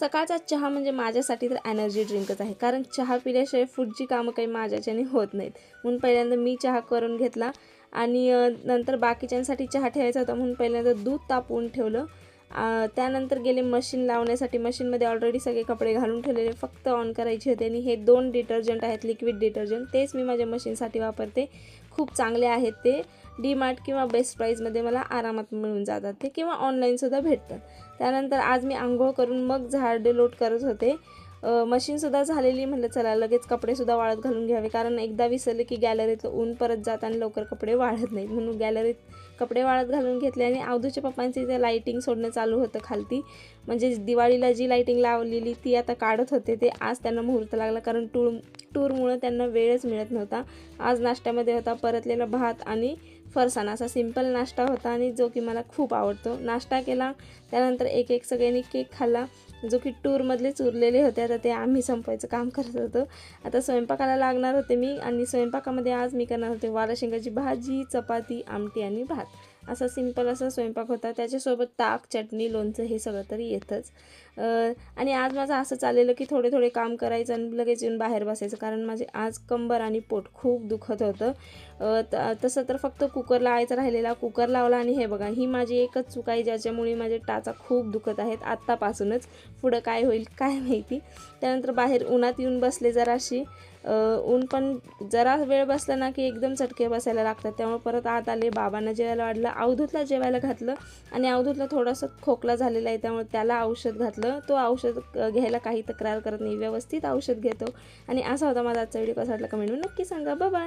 सकाळचा चहा म्हणजे माझ्यासाठी तर एनर्जी ड्रिंकच आहे, कारण चहा पिल्याशिवाय पुढची कामं काही माझ्याच्याने होत नाहीत. म्हणून पहिल्यांदा मी चहा करून घेतला आणि नंतर बाकीच्यांसाठी चहा ठेवायचा होता म्हणून पहिल्यांदा दूध तापवून ठेवलं. त्यानंतर गेले मशीन लावण्यासाठी. मशीनमध्ये ऑलरेडी सगळे कपडे घालून ठेवलेले, फक्त ऑन करायचे होते. आणि हे 2 डिटर्जंट आहेत, लिक्विड डिटर्जंट, तेच मी माझ्या मशीनसाठी वापरते. खूप चांगले आहेत ते. डीमार्ट किंवा बेस्ट प्राईजमध्ये मला आरामात मिळून जातात ते, किंवा ऑनलाईनसुद्धा भेटतात. त्यानंतर आज मी आंघोळ करून मग झाडे लोट करत होते. मशीनसुद्धा झालेली. म्हटलं चला लगेच कपडेसुद्धा वाळत घालून घ्यावे, कारण एकदा विसरले की गॅलरीतलं ऊन परत जात आणि लवकर कपडे वाळत नाहीत. म्हणून गॅलरीत कपडे वाळत घालून घेतले. आणि अवधूच्या पप्पांचे इथे लाईटिंग सोडणं चालू होतं खालती. म्हणजे दिवाळीला जी लाईटिंग लावलेली ती आता काढत होते ते. आज त्यांना मुहूर्त लागला, कारण टूरमुळं त्यांना वेळच मिळत नव्हता. आज नाश्त्यामध्ये होता परतलेला भात आणि फरसाण, असा सिंपल नाश्ता होता, आणि जो की मला खूप आवडतो. नाश्ता केला, त्यानंतर एक सगळ्यांनी केक खाल्ला, जो की टूरमधलेच उरलेले होते. आता ते आम्ही संपवायचं काम करत होतो. आता स्वयंपाकाला लागणार होते मी, आणि स्वयंपाकामध्ये आज मी करणार होते वाला शेंगाची भाजी, चपाती, आमटी आणि भात. असा सिंपल असा स्वयंपाक होता. त्याच्यासोबत ताक, चटणी, लोणचं हे सगळं तरी येतंच. आणि आज माझं असं चाललेलं की थोडे थोडे काम करायचं आणि लगेच येऊन बाहेर बसायचं, कारण माझे आज कंबर आणि पोट खूप दुखत होतं. तसं तर फक्त कुकर लावायचा राहिलेला, कुकर लावला. आणि हे बघा, ही माझी एकच चूक आहे ज्याच्यामुळे माझे टाचा खूप दुखत आहेत आत्तापासूनच. पुढं काय होईल काय माहिती. त्यानंतर बाहेर उन्हात येऊन बसले जराशी. ऊन पण जरा वेळ बसला ना की एकदम चटके बसायला लागतात. त्यामुळे परत आत आले, बाबांना जेवायला वाढलं, अवधूतला जेवायला घातलं. आणि अवधूतला थोडासा खोकला झालेला आहे, त्यामुळे त्याला औषध घातलं. तो औषध घ्यायला काही तक्रार करत नाही, व्यवस्थित औषध घेतो. आणि असा होता माझा आजचा व्हिडिओ. कसा वाटला कमेंटमध्ये नक्की सांगा. बाय.